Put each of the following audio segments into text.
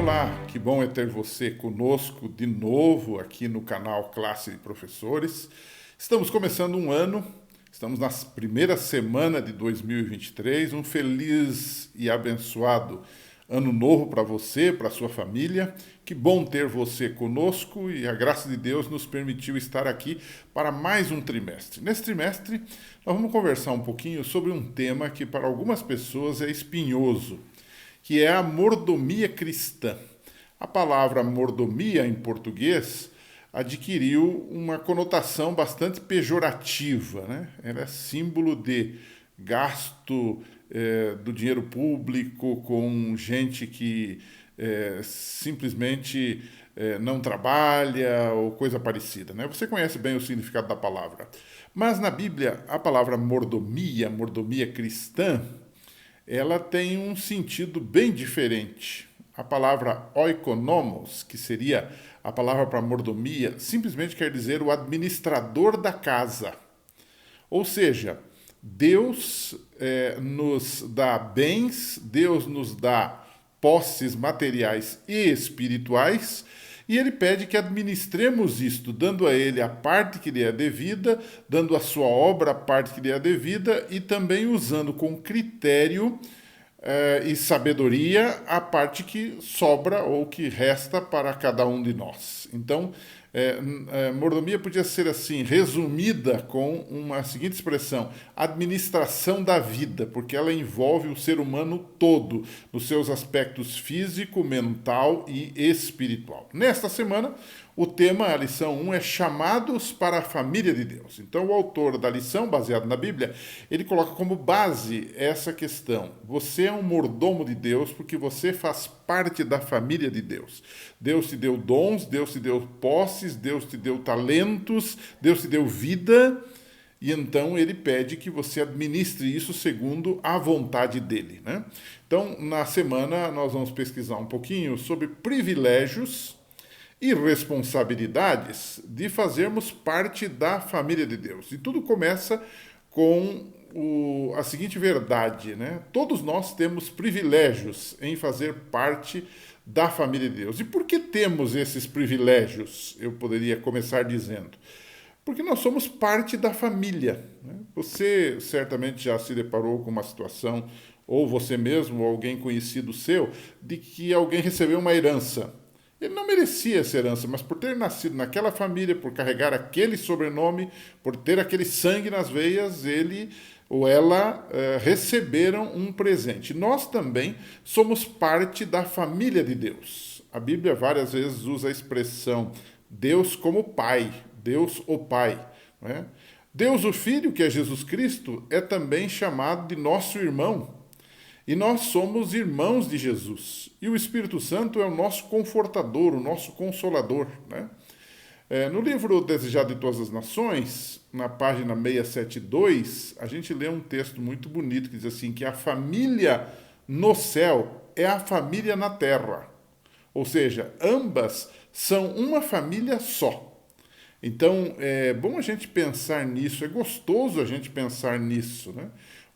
Olá, que bom é ter você conosco de novo aqui no canal Classe de Professores. Estamos começando um ano, estamos na primeira semana de 2023, um feliz e abençoado ano novo para você, para a sua família. Que bom ter você conosco e a graça de Deus nos permitiu estar aqui para mais um trimestre. Nesse trimestre, nós vamos conversar um pouquinho sobre um tema que para algumas pessoas é espinhoso, que é a mordomia cristã. A palavra mordomia em português adquiriu uma conotação bastante pejorativa, né? Ela é símbolo de gasto do dinheiro público com gente que simplesmente não trabalha ou coisa parecida, né? Você conhece bem o significado da palavra. Mas na Bíblia, a palavra mordomia, mordomia cristã, ela tem um sentido bem diferente. A palavra oikonomos, que seria a palavra para mordomia, simplesmente quer dizer o administrador da casa. Ou seja, Deus nos dá bens, Deus nos dá posses materiais e espirituais, e ele pede que administremos isto, dando a ele a parte que lhe é devida, dando à sua obra a parte que lhe é devida e também usando com critério e sabedoria a parte que sobra ou que resta para cada um de nós. Então, mordomia podia ser assim, resumida com uma seguinte expressão: administração da vida, porque ela envolve o ser humano todo, nos seus aspectos físico, mental e espiritual. Nesta semana, o tema, a lição 1, é chamados para a família de Deus. Então, o autor da lição, baseado na Bíblia, ele coloca como base essa questão. Você é um mordomo de Deus porque você faz parte da família de Deus. Deus te deu dons, Deus te deu posses, Deus te deu talentos, Deus te deu vida, e então ele pede que você administre isso segundo a vontade dele, né? Então, na semana, nós vamos pesquisar um pouquinho sobre privilégios e responsabilidades de fazermos parte da família de Deus. E tudo começa com a seguinte verdade, né? Todos nós temos privilégios em fazer parte da família de Deus. E por que temos esses privilégios? Eu poderia começar dizendo: porque nós somos parte da família, né? Você certamente já se deparou com uma situação, ou você mesmo, ou alguém conhecido seu, de que alguém recebeu uma herança. Ele não merecia essa herança, mas por ter nascido naquela família, por carregar aquele sobrenome, por ter aquele sangue nas veias, ele ou ela receberam um presente. Nós também somos parte da família de Deus. A Bíblia várias vezes usa a expressão Deus como Pai, Deus o Pai, né? Deus o Filho, que é Jesus Cristo, é também chamado de nosso irmão. E nós somos irmãos de Jesus. E o Espírito Santo é o nosso confortador, o nosso consolador, né? No livro Desejado de Todas as Nações, na página 672, a gente lê um texto muito bonito que diz assim, que a família no céu é a família na terra. Ou seja, ambas são uma família só. Então, é bom a gente pensar nisso, é gostoso a gente pensar nisso, né?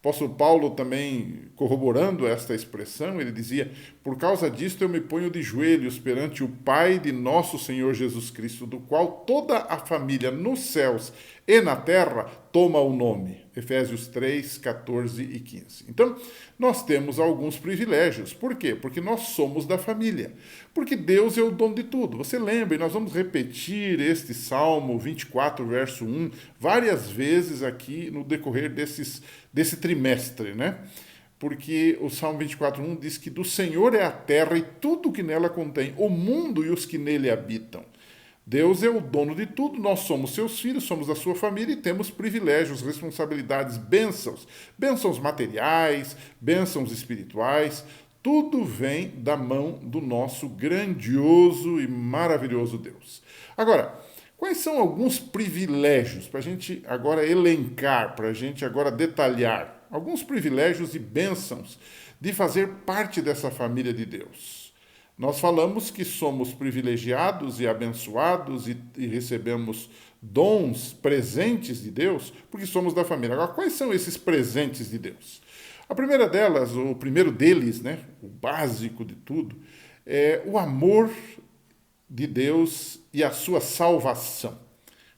O apóstolo Paulo também, corroborando esta expressão, ele dizia: por causa disto eu me ponho de joelhos perante o Pai de nosso Senhor Jesus Cristo, do qual toda a família nos céus e na terra toma o nome. Efésios 3, 14 e 15. Então, nós temos alguns privilégios. Por quê? Porque nós somos da família. Porque Deus é o dono de tudo. Você lembra, e nós vamos repetir este Salmo 24, verso 1, várias vezes aqui no decorrer desse trimestre, né? Porque o Salmo 24:1 diz que do Senhor é a terra e tudo o que nela contém, o mundo e os que nele habitam. Deus é o dono de tudo, nós somos seus filhos, somos da sua família e temos privilégios, responsabilidades, bênçãos materiais, bênçãos espirituais, tudo vem da mão do nosso grandioso e maravilhoso Deus. Agora, quais são alguns privilégios, para a gente agora elencar, para a gente agora detalhar, alguns privilégios e bênçãos de fazer parte dessa família de Deus? Nós falamos que somos privilegiados e abençoados e recebemos dons, presentes de Deus, porque somos da família. Agora, quais são esses presentes de Deus? A primeira delas, o primeiro deles, né, o básico de tudo, é o amor de Deus e a sua salvação.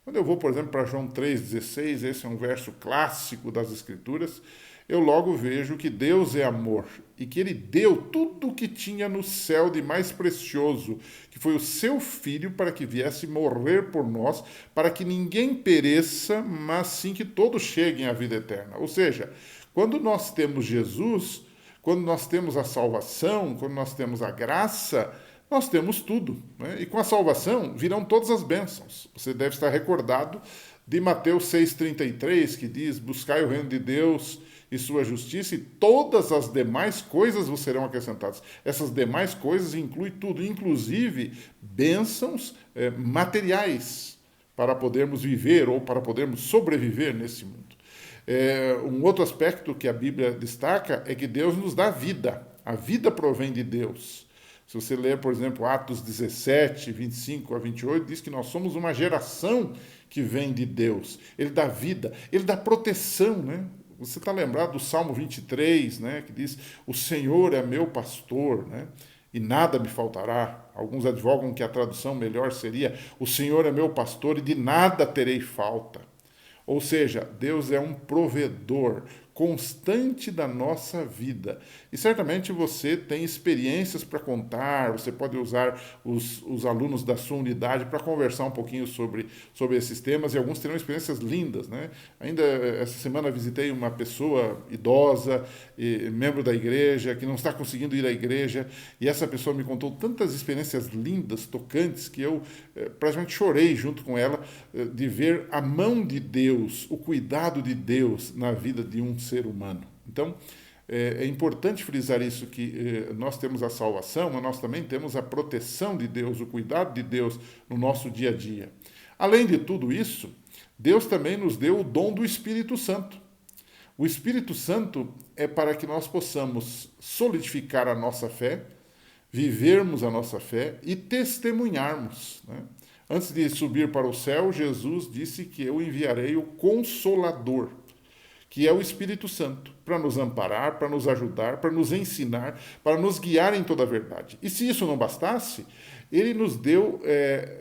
Quando eu vou, por exemplo, para João 3,16, esse é um verso clássico das Escrituras, eu logo vejo que Deus é amor e que Ele deu tudo o que tinha no céu de mais precioso, que foi o seu Filho, para que viesse morrer por nós, para que ninguém pereça, mas sim que todos cheguem à vida eterna. Ou seja, quando nós temos Jesus, quando nós temos a salvação, quando nós temos a graça, nós temos tudo, né? E com a salvação virão todas as bênçãos. Você deve estar recordado de Mateus 6,33, que diz: buscai o reino de Deus e sua justiça, e todas as demais coisas vos serão acrescentadas. Essas demais coisas incluem tudo, inclusive bênçãos materiais, para podermos viver ou para podermos sobreviver nesse mundo. Um outro aspecto que a Bíblia destaca é que Deus nos dá vida. A vida provém de Deus. Se você ler, por exemplo, Atos 17, 25 a 28, diz que nós somos uma geração que vem de Deus. Ele dá vida, ele dá proteção, né? Você está lembrado do Salmo 23, né, que diz: o Senhor é meu pastor, né, e nada me faltará. Alguns advogam que a tradução melhor seria: o Senhor é meu pastor e de nada terei falta. Ou seja, Deus é um provedor constante da nossa vida. E certamente você tem experiências para contar, você pode usar os alunos da sua unidade para conversar um pouquinho sobre esses temas, e alguns terão experiências lindas, né? Ainda essa semana visitei uma pessoa idosa, membro da igreja, que não está conseguindo ir à igreja, e essa pessoa me contou tantas experiências lindas, tocantes, que eu praticamente chorei junto com ela, de ver a mão de Deus, o cuidado de Deus na vida de um ser humano. Então, é importante frisar isso, que nós temos a salvação, mas nós também temos a proteção de Deus, o cuidado de Deus no nosso dia a dia. Além de tudo isso, Deus também nos deu o dom do Espírito Santo. O Espírito Santo é para que nós possamos solidificar a nossa fé, vivermos a nossa fé e testemunharmos, né? Antes de subir para o céu, Jesus disse que eu enviarei o Consolador, que é o Espírito Santo, para nos amparar, para nos ajudar, para nos ensinar, para nos guiar em toda a verdade. E se isso não bastasse, ele nos deu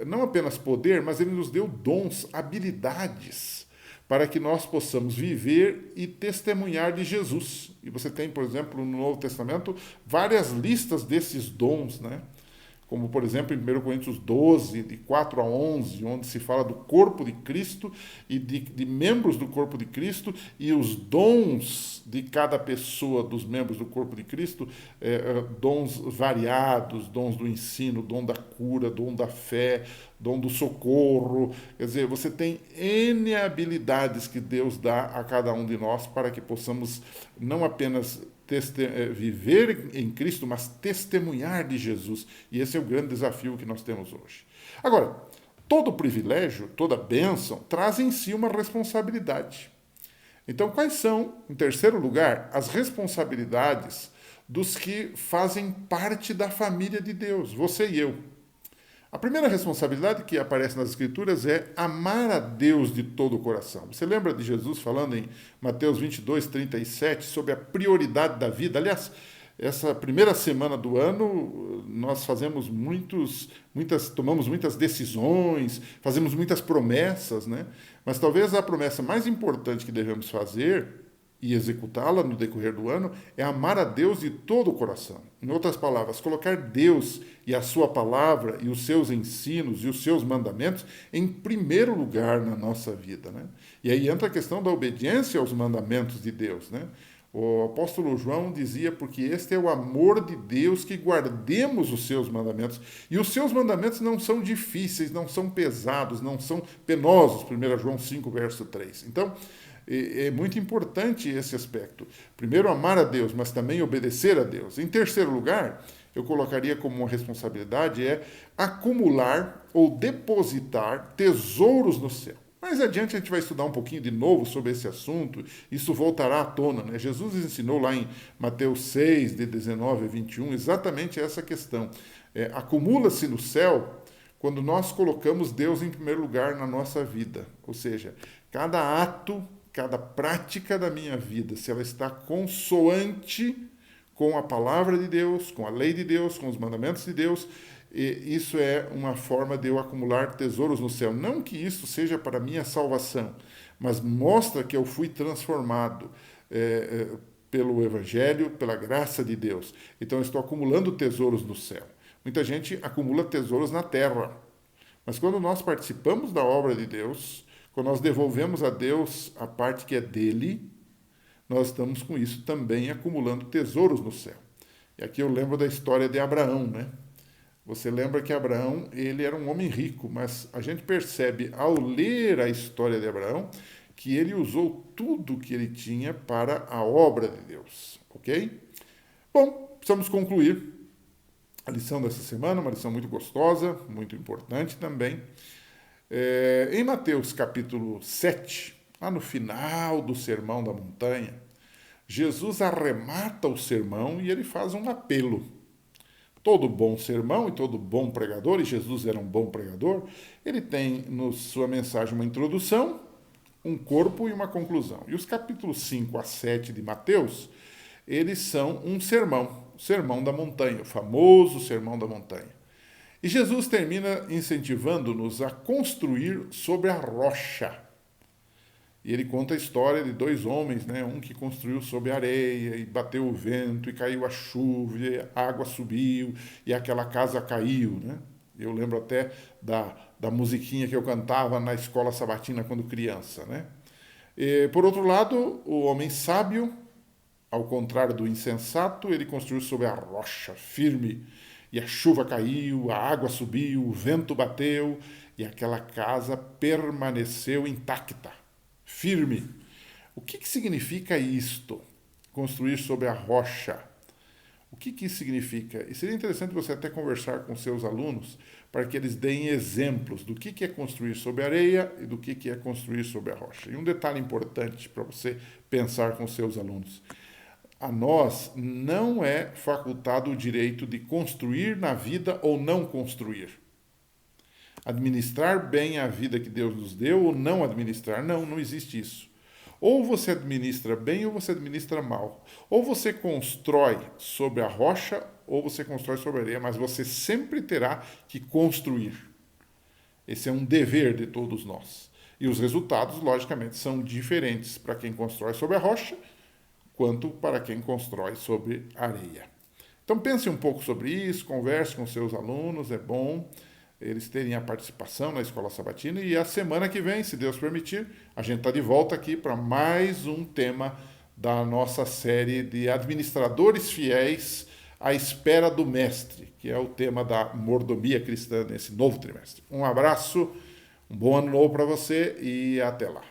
não apenas poder, mas ele nos deu dons, habilidades, para que nós possamos viver e testemunhar de Jesus. E você tem, por exemplo, no Novo Testamento, várias listas desses dons, né? Como, por exemplo, em 1 Coríntios 12, de 4 a 11, onde se fala do corpo de Cristo e de membros do corpo de Cristo, e os dons de cada pessoa dos membros do corpo de Cristo, dons variados, dons do ensino, dom da cura, dom da fé, dom do socorro. Quer dizer, você tem N habilidades que Deus dá a cada um de nós para que possamos não apenas viver em Cristo, mas testemunhar de Jesus. E esse é o grande desafio que nós temos hoje. Agora, todo privilégio, toda bênção, traz em si uma responsabilidade. Então, quais são, em terceiro lugar, as responsabilidades dos que fazem parte da família de Deus, você e eu? A primeira responsabilidade que aparece nas Escrituras é amar a Deus de todo o coração. Você lembra de Jesus falando em Mateus 22, 37, sobre a prioridade da vida? Aliás, essa primeira semana do ano, nós tomamos muitas decisões, fazemos muitas promessas, né? Mas talvez a promessa mais importante que devemos fazer e executá-la no decorrer do ano é amar a Deus de todo o coração. Em outras palavras, colocar Deus e a sua palavra e os seus ensinos e os seus mandamentos em primeiro lugar na nossa vida, né? E aí entra a questão da obediência aos mandamentos de Deus, né? O apóstolo João dizia: porque este é o amor de Deus, que guardemos os seus mandamentos. E os seus mandamentos não são difíceis, não são pesados, não são penosos. 1 João 5, verso 3. Então, é muito importante esse aspecto. Primeiro, amar a Deus, mas também obedecer a Deus. Em terceiro lugar, eu colocaria como uma responsabilidade acumular ou depositar tesouros no céu. Mais adiante a gente vai estudar um pouquinho de novo sobre esse assunto, isso voltará à tona, né? Jesus ensinou lá em Mateus 6, de 19 a 21, exatamente essa questão. Acumula-se no céu quando nós colocamos Deus em primeiro lugar na nossa vida. Ou seja, cada ato, cada prática da minha vida, se ela está consoante com a palavra de Deus, com a lei de Deus, com os mandamentos de Deus. E isso é uma forma de eu acumular tesouros no céu. Não que isso seja para minha salvação, mas mostra que eu fui transformado pelo Evangelho, pela graça de Deus. Então eu estou acumulando tesouros no céu. Muita gente acumula tesouros na terra. Mas quando nós participamos da obra de Deus, quando nós devolvemos a Deus a parte que é dele, nós estamos com isso também acumulando tesouros no céu. E aqui eu lembro da história de Abraão, né? Você lembra que Abraão, ele era um homem rico, mas a gente percebe ao ler a história de Abraão que ele usou tudo que ele tinha para a obra de Deus, ok? Bom, precisamos concluir a lição dessa semana, uma lição muito gostosa, muito importante também. Em Mateus capítulo 7, lá no final do Sermão da Montanha, Jesus arremata o sermão e ele faz um apelo. Todo bom sermão e todo bom pregador, e Jesus era um bom pregador, ele tem na sua mensagem uma introdução, um corpo e uma conclusão. E os capítulos 5 a 7 de Mateus, eles são um sermão, o Sermão da Montanha, o famoso Sermão da Montanha. E Jesus termina incentivando-nos a construir sobre a rocha. E ele conta a história de dois homens, né? Um que construiu sobre a areia, e bateu o vento, e caiu a chuva, e a água subiu, e aquela casa caiu, né? Eu lembro até da musiquinha que eu cantava na escola sabatina quando criança, né? E, por outro lado, o homem sábio, ao contrário do insensato, ele construiu sobre a rocha firme, e a chuva caiu, a água subiu, o vento bateu, e aquela casa permaneceu intacta, firme. O que significa isto? Construir sobre a rocha. O que isso significa? E seria interessante você até conversar com seus alunos para que eles deem exemplos do que é construir sobre a areia e do que é construir sobre a rocha. E um detalhe importante para você pensar com seus alunos. A nós não é facultado o direito de construir na vida ou não construir. Administrar bem a vida que Deus nos deu ou não administrar. Não existe isso. Ou você administra bem ou você administra mal. Ou você constrói sobre a rocha ou você constrói sobre a areia, mas você sempre terá que construir. Esse é um dever de todos nós. E os resultados, logicamente, são diferentes para quem constrói sobre a rocha quanto para quem constrói sobre a areia. Então pense um pouco sobre isso, converse com seus alunos, é bom eles terem a participação na Escola Sabatina. E a semana que vem, se Deus permitir, a gente está de volta aqui para mais um tema da nossa série de administradores fiéis à espera do mestre, que é o tema da mordomia cristã nesse novo trimestre. Um abraço, um bom ano novo para você e até lá.